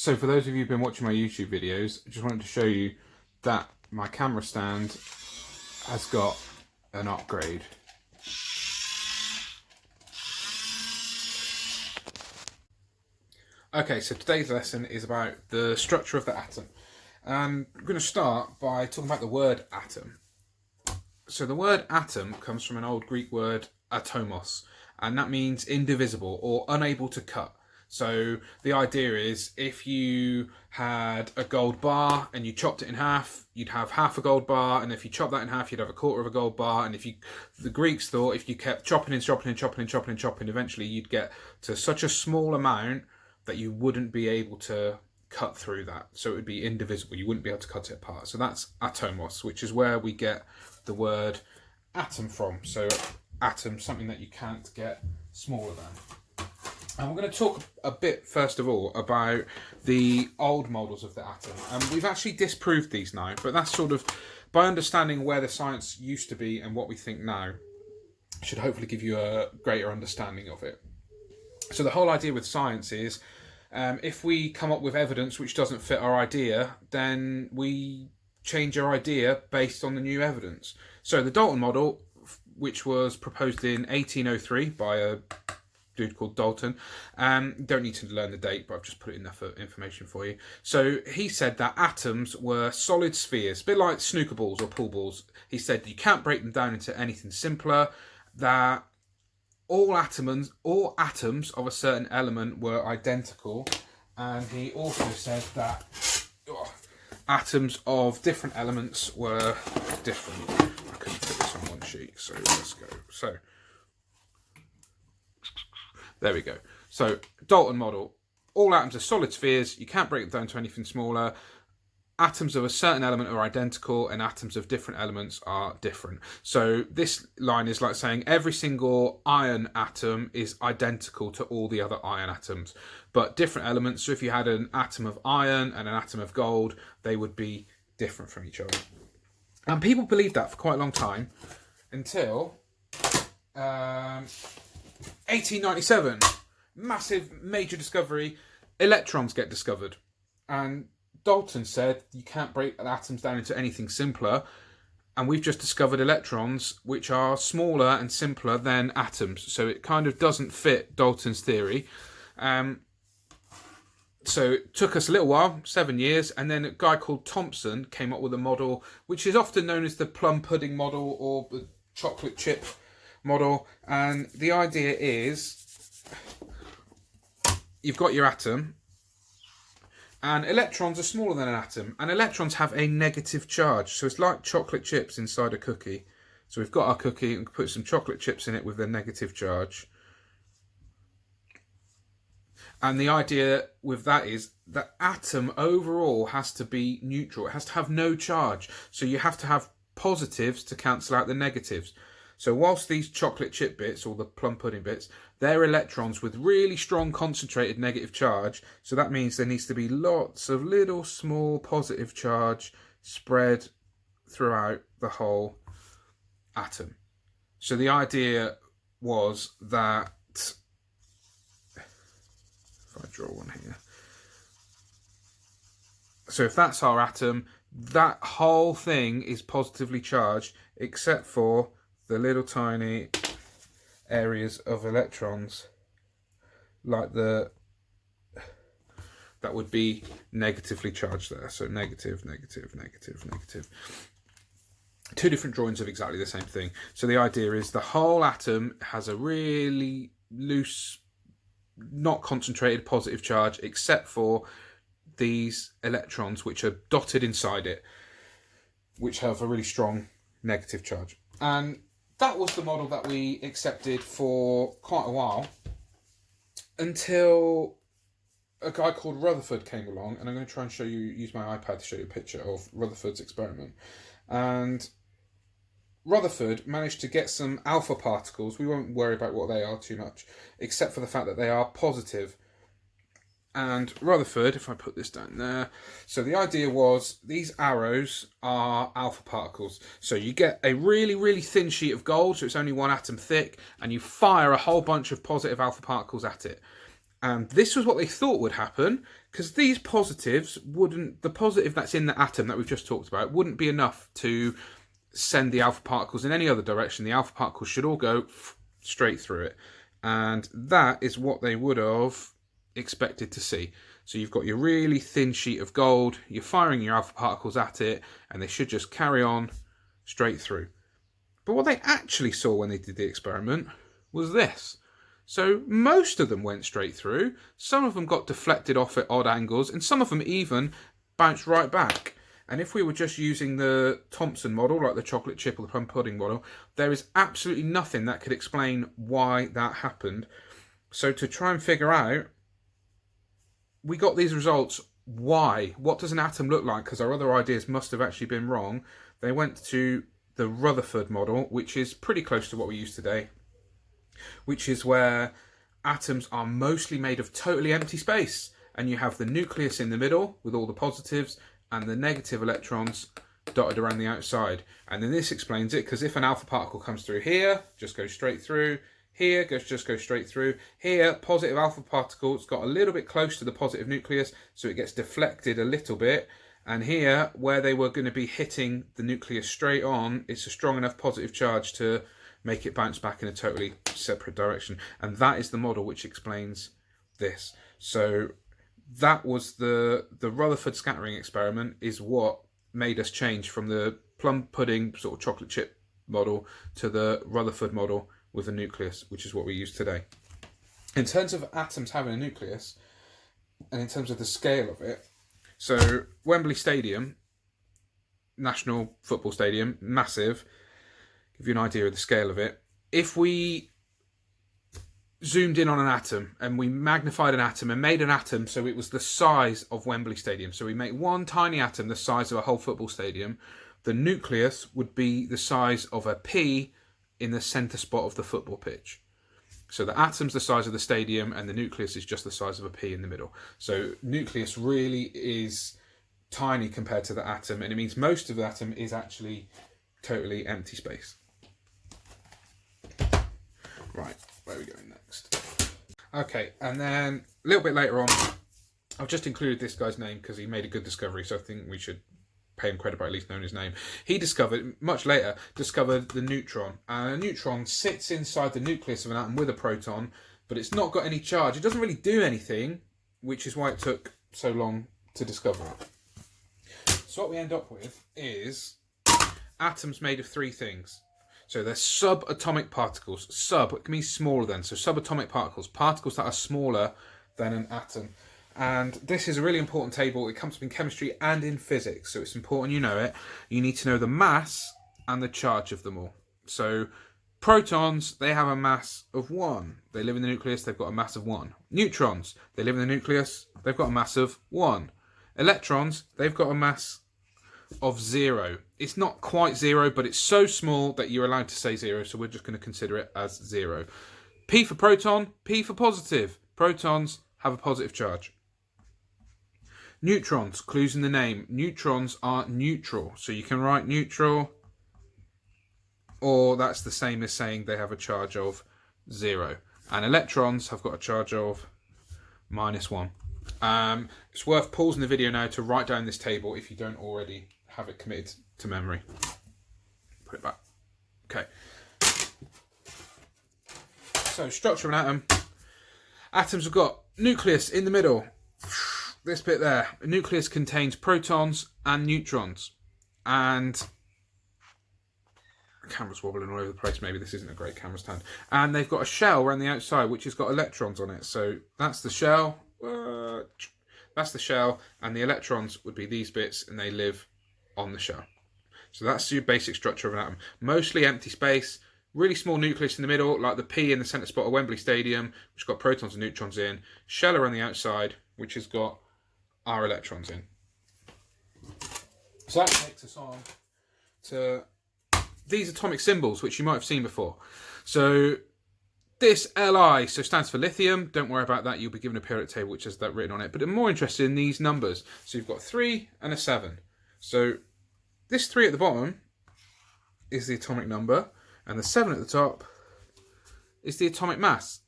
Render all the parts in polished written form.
So for those of you who've been watching my YouTube videos, I just wanted to show you that my camera stand has got an upgrade. Okay, so today's lesson is about the structure of the atom. And I'm going to start by talking about the word atom. So the word atom comes from an old Greek word atomos, and that means indivisible or unable to cut. So the idea is if you had a gold bar and you chopped it in half, you'd have half a gold bar, and if you chop that in half, you'd have a quarter of a gold bar. And the Greeks thought if you kept chopping, eventually you'd get to such a small amount that you wouldn't be able to cut through that. So it would be indivisible. You wouldn't be able to cut it apart. So that's atomos, which is where we get the word atom from. So atom, something that you can't get smaller than. And we're going to talk a bit, first of all, about the old models of the atom. And we've actually disproved these now, but that's sort of, by understanding where the science used to be and what we think now, should hopefully give you a greater understanding of it. So the whole idea with science is, if we come up with evidence which doesn't fit our idea, then we change our idea based on the new evidence. So the Dalton Model, which was proposed in 1803 by a dude called Dalton, don't need to learn the date, but I've just put enough information for you. So he said that atoms were solid spheres, a bit like snooker balls or pool balls. He said you can't break them down into anything simpler, that all atoms of a certain element were identical, and he also said that atoms of different elements were different. I couldn't fit this on one sheet, so let's go. So there we go. So Dalton Model, all atoms are solid spheres, you can't break them down to anything smaller. Atoms of a certain element are identical and atoms of different elements are different. So this line is like saying every single iron atom is identical to all the other iron atoms, but different elements. So if you had an atom of iron and an atom of gold, they would be different from each other. And people believed that for quite a long time until 1897. Massive major discovery. Electrons get discovered. And Dalton said you can't break atoms down into anything simpler, and we've just discovered electrons which are smaller and simpler than atoms, so it kind of doesn't fit Dalton's theory. So it took us a little while, 7 years, and then a guy called Thomson came up with a model which is often known as the plum pudding model or the chocolate chip model. And the idea is you've got your atom, and electrons are smaller than an atom, and electrons have a negative charge. So it's like chocolate chips inside a cookie. So we've got our cookie and put some chocolate chips in it with a negative charge. And the idea with that is the atom overall has to be neutral. It has to have no charge. So you have to have positives to cancel out the negatives. So whilst these chocolate chip bits, or the plum pudding bits, they're electrons with really strong concentrated negative charge. So that means there needs to be lots of little small positive charge spread throughout the whole atom. So the idea was that, if I draw one here. So if that's our atom, that whole thing is positively charged, except for the little tiny areas of electrons, like that would be negatively charged there. So negative, negative, negative, negative. Two different drawings of exactly the same thing. So the idea is the whole atom has a really loose, not concentrated positive charge, except for these electrons which are dotted inside it, which have a really strong negative charge. And that was the model that we accepted for quite a while, until a guy called Rutherford came along, and I'm going to try and use my iPad to show you a picture of Rutherford's experiment. And Rutherford managed to get some alpha particles. We won't worry about what they are too much, except for the fact that they are positive. And Rutherford, if I put this down there, so the idea was these arrows are alpha particles. So you get a really, really thin sheet of gold, so it's only one atom thick, and you fire a whole bunch of positive alpha particles at it. And this was what they thought would happen, because these positives wouldn't, the positive that's in the atom that we've just talked about, wouldn't be enough to send the alpha particles in any other direction. The alpha particles should all go straight through it. And that is what they would have expected to see. So you've got your really thin sheet of gold, you're firing your alpha particles at it, and they should just carry on straight through. But what they actually saw when they did the experiment was this. So most of them went straight through, some of them got deflected off at odd angles, and some of them even bounced right back. And if we were just using the Thomson model, like the chocolate chip or the plum pudding model, there is absolutely nothing that could explain why that happened. So to try and figure out, we got these results. Why? What does an atom look like? Because our other ideas must have actually been wrong. They went to the Rutherford model, which is pretty close to what we use today, which is where atoms are mostly made of totally empty space. And you have the nucleus in the middle with all the positives and the negative electrons dotted around the outside. And then this explains it, because if an alpha particle comes through here, just goes straight through. Here, just goes straight through. Here, positive alpha particles got a little bit close to the positive nucleus, so it gets deflected a little bit. And here, where they were going to be hitting the nucleus straight on, it's a strong enough positive charge to make it bounce back in a totally separate direction. And that is the model which explains this. So that was the Rutherford scattering experiment is what made us change from the plum pudding sort of chocolate chip model to the Rutherford model with a nucleus, which is what we use today. In terms of atoms having a nucleus, and in terms of the scale of it, so Wembley Stadium, National Football Stadium, massive, give you an idea of the scale of it. If we zoomed in on an atom and we magnified an atom and made an atom so it was the size of Wembley Stadium, so we make one tiny atom the size of a whole football stadium, the nucleus would be the size of a pea in the centre spot of the football pitch. So the atom's the size of the stadium and the nucleus is just the size of a pea in the middle. So nucleus really is tiny compared to the atom, and it means most of the atom is actually totally empty space. Right, where are we going next? Okay, and then a little bit later on, I've just included this guy's name because he made a good discovery, so I think we should pay him credit by at least knowing his name. He discovered, much later, the neutron. And a neutron sits inside the nucleus of an atom with a proton, but it's not got any charge. It doesn't really do anything, which is why it took so long to discover it. So what we end up with is atoms made of three things. So they're subatomic particles. Sub, it can mean smaller than. So subatomic particles, particles that are smaller than an atom. And this is a really important table. It comes up in chemistry and in physics, so it's important you know it. You need to know the mass and the charge of them all. So protons, they have a mass of 1. They live in the nucleus, they've got a mass of 1. Neutrons, they live in the nucleus, they've got a mass of 1. Electrons, they've got a mass of 0. It's not quite 0, but it's so small that you're allowed to say 0, so we're just going to consider it as 0. P for proton, P for positive. Protons have a positive charge. Neutrons, clues in the name. Neutrons are neutral. So you can write neutral, or that's the same as saying they have a charge of 0. And electrons have got a charge of -1. It's worth pausing the video now to write down this table if you don't already have it committed to memory. Put it back. Okay. So, structure of an atom. Atoms have got nucleus in the middle. This bit there. A nucleus contains protons and neutrons. And the camera's wobbling all over the place. Maybe this isn't a great camera stand. And they've got a shell around the outside which has got electrons on it. So that's the shell. That's the shell. And the electrons would be these bits, and they live on the shell. So that's your basic structure of an atom. Mostly empty space. Really small nucleus in the middle, like the P in the centre spot of Wembley Stadium, which has got protons and neutrons in. Shell around the outside, which has got our electrons in. So that takes us on to these atomic symbols, which you might have seen before. So this Li, so stands for lithium. Don't worry about that. You'll be given a periodic table which has that written on it. But I'm more interested in these numbers. So you've got 3 and a 7. So this 3 at the bottom is the atomic number, and the 7 at the top is the atomic mass.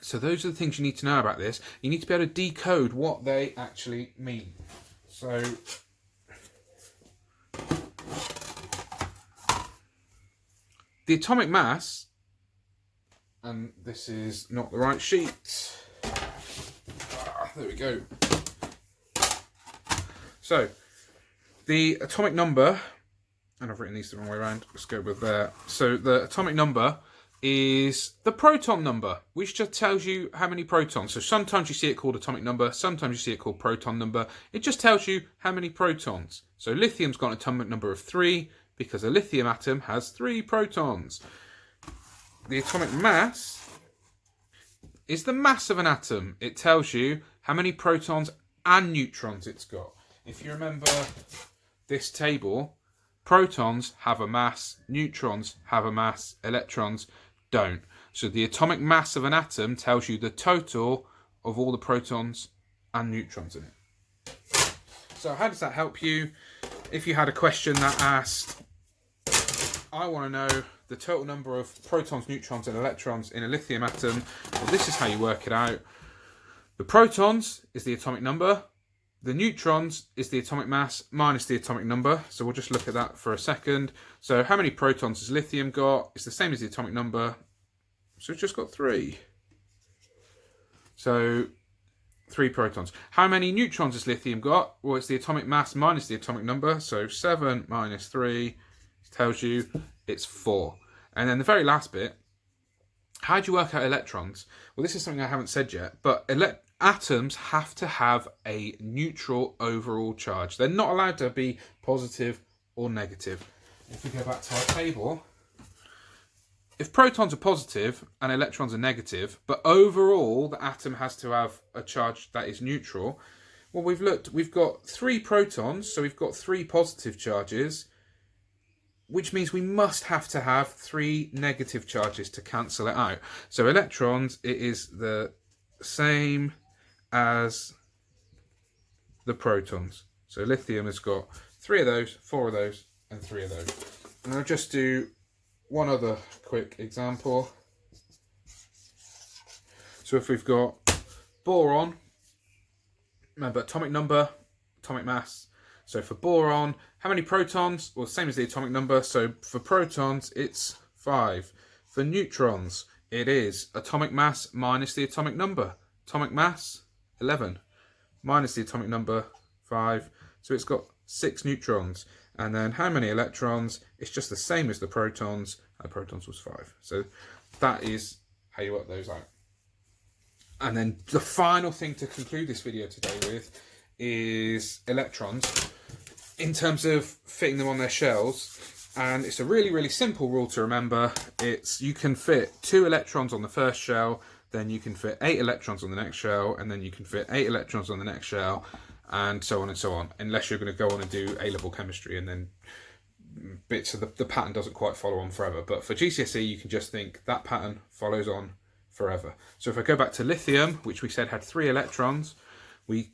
So those are the things you need to know about this. You need to be able to decode what they actually mean. So the atomic mass, and this is not the right sheet. There we go. So the atomic number, and I've written these the wrong way around. Let's go with there. So the atomic number is the proton number, which just tells you how many protons. So sometimes you see it called atomic number, sometimes you see it called proton number. It just tells you how many protons. So lithium's got an atomic number of 3 because a lithium atom has 3 protons. The atomic mass is the mass of an atom. It tells you how many protons and neutrons it's got. If you remember this table, protons have a mass, neutrons have a mass, electrons don't. So the atomic mass of an atom tells you the total of all the protons and neutrons in it. So how does that help you? If you had a question that asked, I want to know the total number of protons, neutrons and electrons in a lithium atom, well, this is how you work it out. The protons is the atomic number. The neutrons is the atomic mass minus the atomic number. So we'll just look at that for a second. So how many protons has lithium got? It's the same as the atomic number. So it's just got 3. So 3 protons. How many neutrons has lithium got? Well, it's the atomic mass minus the atomic number. So 7 minus 3 tells you it's 4. And then the very last bit, how do you work out electrons? Well, this is something I haven't said yet, but atoms have to have a neutral overall charge. They're not allowed to be positive or negative. If we go back to our table, if protons are positive and electrons are negative, but overall the atom has to have a charge that is neutral, well, we've got 3 protons, so we've got 3 positive charges, which means we must have to have 3 negative charges to cancel it out. So electrons, it is the same as the protons. So lithium has got 3 of those, 4 of those, and 3 of those. And I'll just do one other quick example. So if we've got boron, remember atomic number, atomic mass. So for boron, how many protons? Well, same as the atomic number. So for protons, it's 5. For neutrons, it is atomic mass minus the atomic number. Atomic mass, 11. Minus the atomic number, 5. So it's got 6 neutrons. And then how many electrons? It's just the same as the protons. And protons was 5. So that is how you work those out. And then the final thing to conclude this video today with is electrons in terms of fitting them on their shells. And it's a really, really simple rule to remember. It's you can fit 2 electrons on the first shell, then you can fit 8 electrons on the next shell, and then you can fit 8 electrons on the next shell, and so on and so on, unless you're going to go on and do A-level chemistry and then bits of the pattern doesn't quite follow on forever. But for GCSE, you can just think that pattern follows on forever. So if I go back to lithium, which we said had 3 electrons, we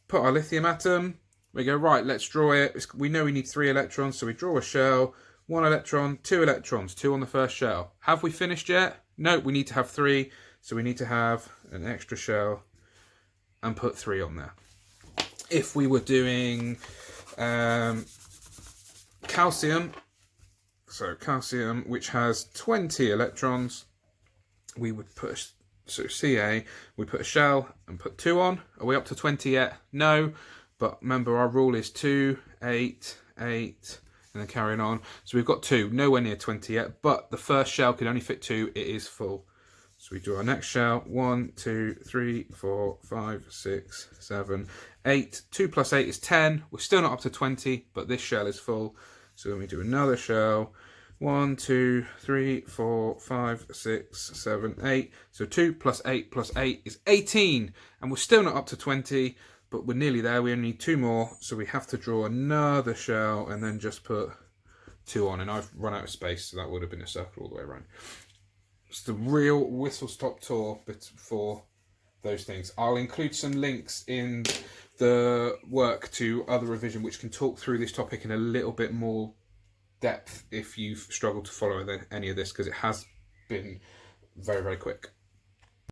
put our lithium atom, we go, right, let's draw it. We know we need 3 electrons, so we draw a shell, 1 electron, 2 electrons, 2 on the first shell. Have we finished yet? No, we need to have 3, so we need to have an extra shell and put 3 on there. If we were doing calcium, so calcium, which has 20 electrons, we would put, so Ca, we put a shell and put 2 on. Are we up to 20 yet? No, but remember our rule is 2, 8, 8, and then carrying on. So we've got 2, nowhere near 20 yet, but the first shell can only fit 2, it is full. So we do our next shell, 1, 2, 3, 4, 5, 6, 7, 8. 2 plus 8 is 10. We're still not up to 20, but this shell is full. So then we do another shell, 1, 2, 3, 4, 5, 6, 7, 8. So 2 plus 8 plus 8 is 18. And we're still not up to 20, but we're nearly there. We only need 2 more. So we have to draw another shell and then just put 2 on. And I've run out of space, so that would have been a circle all the way around. It's the real whistle-stop tour for those things. I'll include some links in the work to other revision which can talk through this topic in a little bit more depth if you've struggled to follow any of this, because it has been very, very quick.